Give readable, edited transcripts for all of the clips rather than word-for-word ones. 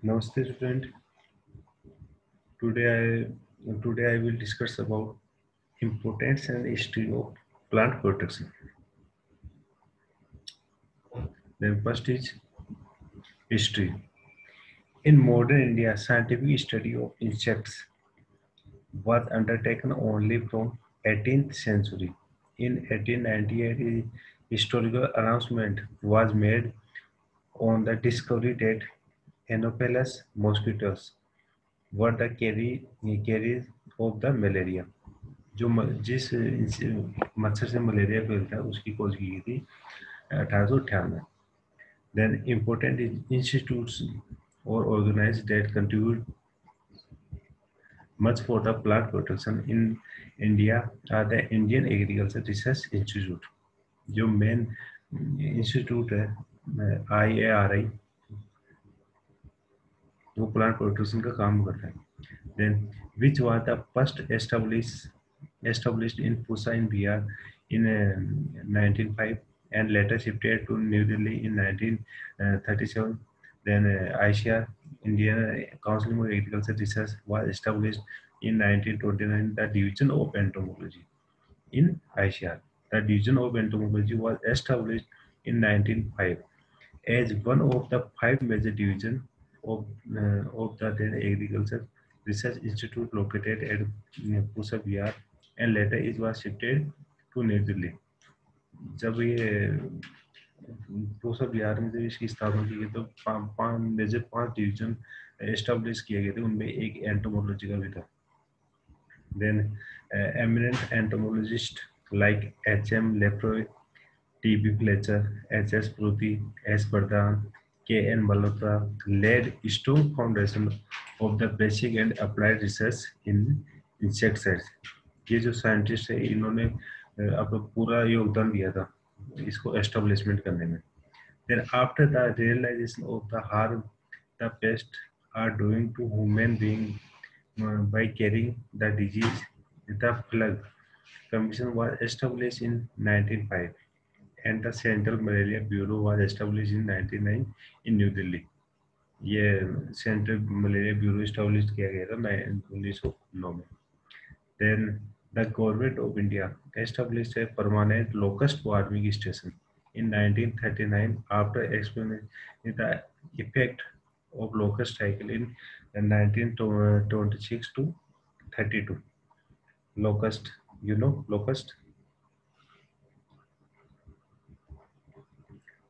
Namaste student. Today I will discuss about importance and history of plant protection. Then first is history. In modern India, scientific study of insects was undertaken only from 18th century. In 1898, a historical announcement was made on the discovery that Anopheles mosquitoes were the carriers of the malaria. जिस मच्छर से malaria फैलता है उसकी खोज की गई थी 1898. Then important institutes or organized that contribute much for the plant protection in India are the Indian Agriculture Research Institute. जो मेन इंस्टीट्यूट है IARI वो प्लांट प्रोटेक्शन का काम करता है. Then which was the first established in Pusa in Bihar in 1905 and later shifted to New Delhi in 1937. Then ICAR, Indian Council of Agriculture Research, was established in 1929. The Division of Entomology in ICAR. The Division of Entomology was established in 1905 as one of the five major divisions of the then Agriculture Research Institute located at Pusa Bihar and later it was shifted to New Delhi. जब ये पूसा बिहार में जब इसकी स्थापना की गई तो पांच डिवीजन एस्टेब्लिश किए गए थे उनमें एक एंटोमोलॉजी का भी था. Then eminent entomologists like H.M. Lefroy, T.B. Fletcher, H.S. Pruthi, S. Pradhan, K.N. Malhotra laid strong foundation of the basic and applied research in insecticides. ये जो साइंटिस्ट है इन्होंने अपना पूरा योगदान दिया था इसको एस्टेब्लिशमेंट करने में. Then after the realization of the harm the pests are doing to human being by carrying the disease, the Plague Commission was established in 1905 and the Central Malaria Bureau was established in 1909 in New Delhi. ये central malaria bureau establish किया गया था 1909 में. Then the government of India established a permanent locust warming station in 1939 after explaining the effect of locust cycle in 1926 to 32. Locust, you know locust.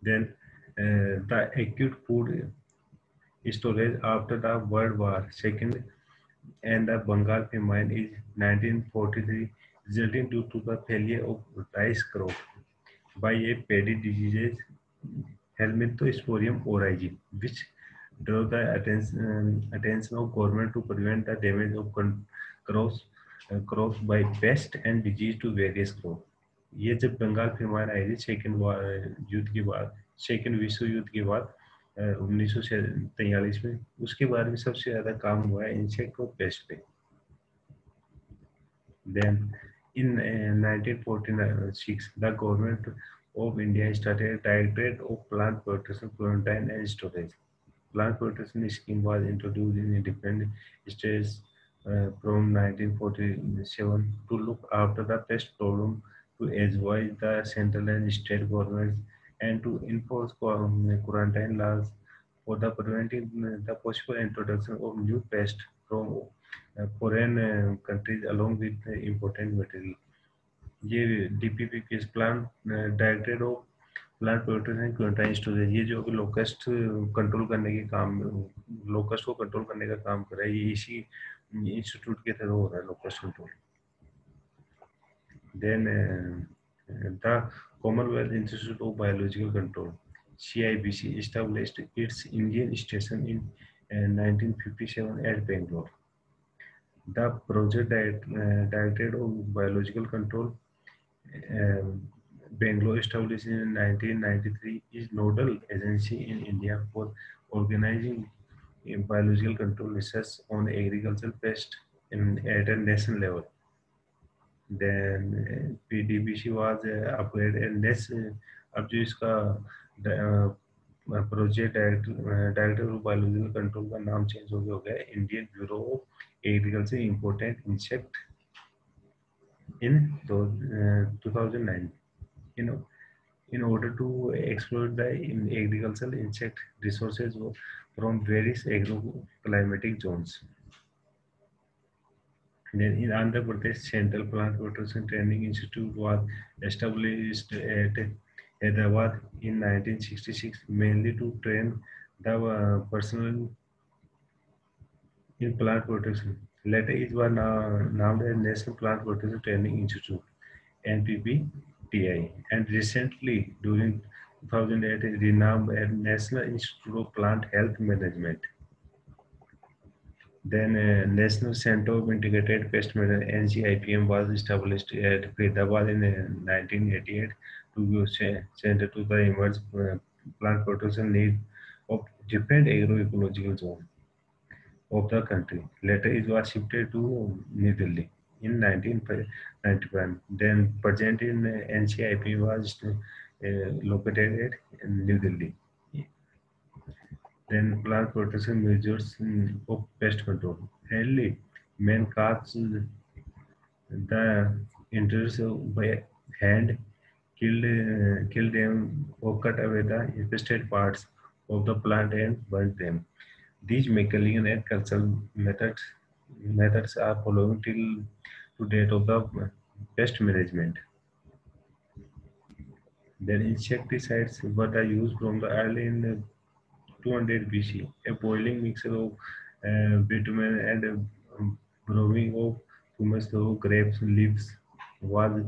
Then the acute food storage after the World War II and the Bengal famine is 1943, resulting due to the failure of rice crop by a paddy disease Helminthosporium oryzae, which drew the attention of government to prevent the damage of crops by pest and disease to various crops. ये जब बंगाल फिल्मायन आई थी second युद्ध के बाद second विश्व युद्ध के बाद 1943 में उसके बाद में सबसे ज्यादा काम हुआ है इंसेक्ट और पेस्ट पे. Then in 1946 the government of India started a Directorate of Plant Protection, Quarantine and Storage. Plant protection scheme was introduced in different states from 1947 to look after the pest problem, to advise the central and state governments, and to enforce quarantine laws for the preventing the possible introduction of new pests from foreign countries along with important material. ये DPP के plan directed of plant protection and quarantine storage ये जो locust control करने के काम locust को control करने का काम कर रहा है ये इसी इंस्टीट्यूट के थ्रू हो रहा है locust control. Then the Commonwealth Institute of Biological Control CIBC established its Indian station in 1957 at Bangalore. The project Directorate of Biological Control Bangalore, established in 1993, is nodal agency in India for organizing biological control research on agricultural pests at a national level. Then PDBC was upgraded and next अब जो इसका project director of Biological control का नाम change हो गया Indian bureau of agriculture important insect in 2009. You know, in order to exploit the agricultural insect resources from various agroclimatic zones. Then in Andhra Pradesh, Central Plant Protection Training Institute was established at Hyderabad in 1966, mainly to train the personnel in plant protection. Later, it was named as National Plant Protection Training Institute (NPPTI), and recently, during 2008, is renamed as National Institute of Plant Health Management. Then National Center of Integrated Pest Management (NCIPM) was established at Faridabad in 1988 to give center to the emerging plant protection needs of different agroecological zones of the country. Later, it was shifted to New Delhi in 1991. Then, present in NCIP was located at New Delhi. Then, plant protection measures of pest control. Early, men cuts the intruders by hand, killed them, or cut away the infested parts of the plant and burnt them. These mechanical and cultural methods are following till to date of the pest management. Then insecticides were used from the early in 200 BC. A boiling mixture of bitumen and brewing of humus through grapes leaves was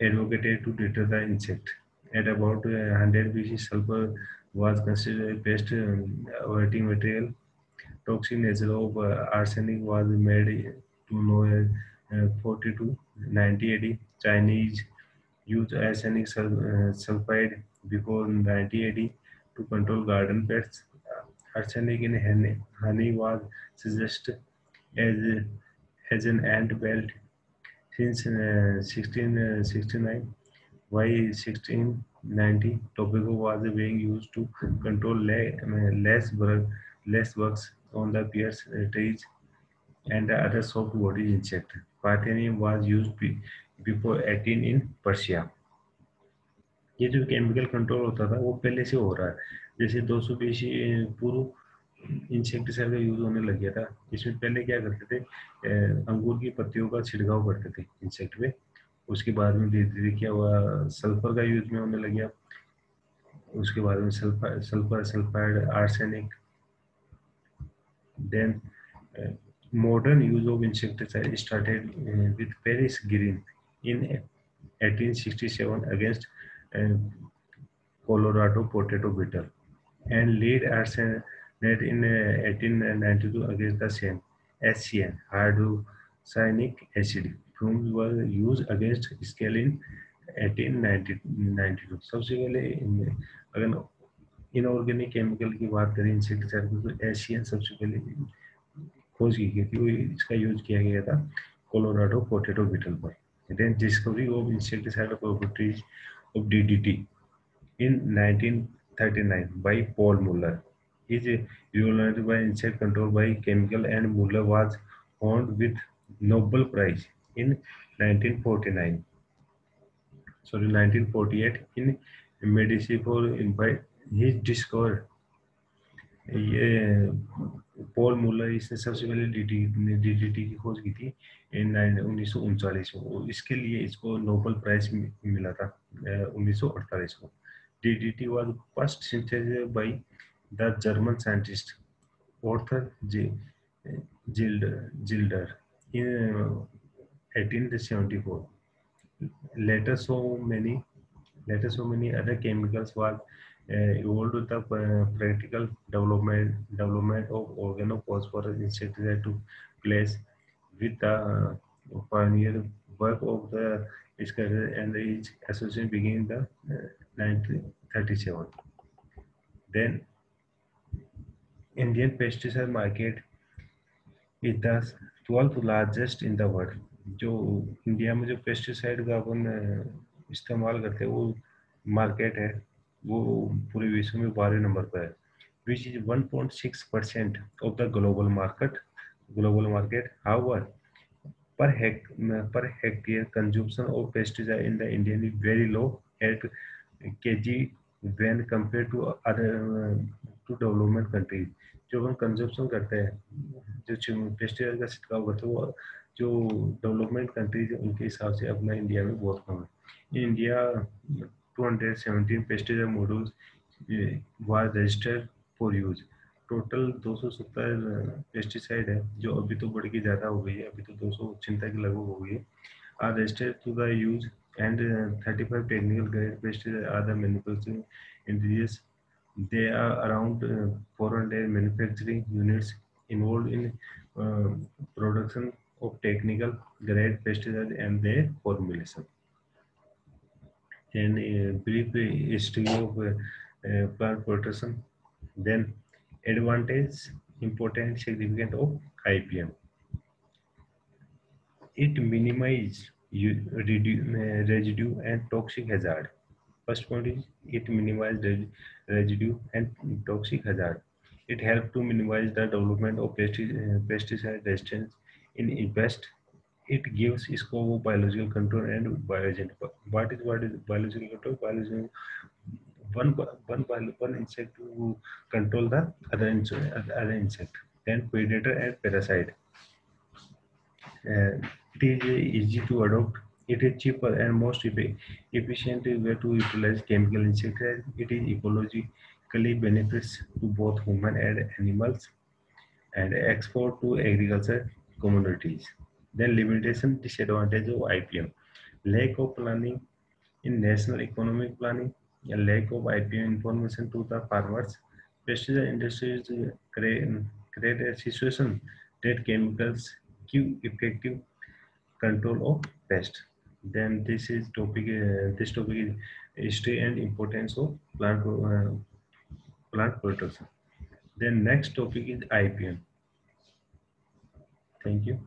advocated to deter the insect. At about 100 BC, sulfur was considered a pest avoiding material. Toxic nature of arsenic was made to know as 40 to 90 AD. Chinese used arsenic sulfide before 90 AD to control garden pests. Arsenic in honey was suggested as, as an ant belt since 1669. By 1690, tobacco was being used to control less bugs on the pears trees and the other soft-bodied insect. Parthenium was used before 18 in Persia. ये जो chemical control होता था वो पहले से हो रहा है जैसे 200 बीसी पूर्व इंसेक्टिसाइड का यूज होने लग गया था इसमें पहले क्या करते थे अंगूर की पत्तियों का छिड़काव करते थे इंसेक्ट पे उसके बाद में धीरे धीरे क्या हुआ सल्फर का यूज में होने लग गया उसके बाद में sulphur sulphide arsenic then modern use of insecticide started with Paris Green in 1867 against uh, Colorado potato beetle and lead arsenate in 1892 against the same SCN hydrocyanic acid. Fumes were used against scale in 1892. सबसे पहले अगर inorganic chemical की बात करें insecticide की तो Asian सबसे पहले खोज की गई थी वो इसका यूज किया गया था कोलोराडो पोटैटो बीटल पर then discovery of insecticidal properties of DDT in 1939 by Paul Muller is revolutionized by insect control by chemical and Muller was honored with Nobel Prize in 1949 sorry 1948 in medicine for by he discovered ये Paul मुलर इसने सबसे पहले DDT की खोज की थी 1939 में इसके लिए इसको नोबेल प्राइज मिला था 1948 को DDT was first synthesized by the German scientist ऑर्थर Zeidler in 1874 later so many other chemicals was evolved with the practical development of organophosphorus insecticide to place with the pioneer work of the discoverer and its association began in the 1937. Then Indian pesticide market is the 12th largest in the world. जो India में जो pesticide का अपन इस्तेमाल करते हैं वो market है वो पूरे विश्व में 12वें नंबर पर है, which is 1.6% of the global market. However, per hectare consumption of pesticide in the Indian is very low at kg when compared to other to development countries. जो हम कंजप्शन करते हैं, जो पेस्टिसाइड का छिड़काव करते हैं, वो जो डेवलपमेंट कंट्रीज है उनके हिसाब से अपना इंडिया में बहुत कम है. In India 217 pesticide modules was registered for use. Total 270 pesticide है, जो अभी तो बढ़ के ज़्यादा हो गई है, अभी तो 206 के लगभग हो गई है. Are registered to the use and 35 technical grade pesticides are the manufacturing entities. There are around 400 manufacturing units involved in uh, production of technical grade pesticides and their formulation. Then a brief history of plant protection. Then advantage, important, significant of IPM. It minimizes residue and toxic hazard. First point is it minimizes residue and toxic hazard. It helps to minimize the development of pesticide resistance in pest. It gives scope of biological control and bioagent. What is biological control? Biological one insect to control the other insect. Then predator and parasite. It is easy to adopt. It is cheaper and most efficient way to utilize chemical insecticide. It is ecologically benefits to both human and animals and export to agriculture communities. Then limitation disadvantage of IPM. Lack of planning in national economic planning, a lack of IPM information to the farmers. Pesticide industries create a situation that chemicals give effective control of pest. Then this topic is history and importance of plant protection. Then next topic is IPM. Thank you.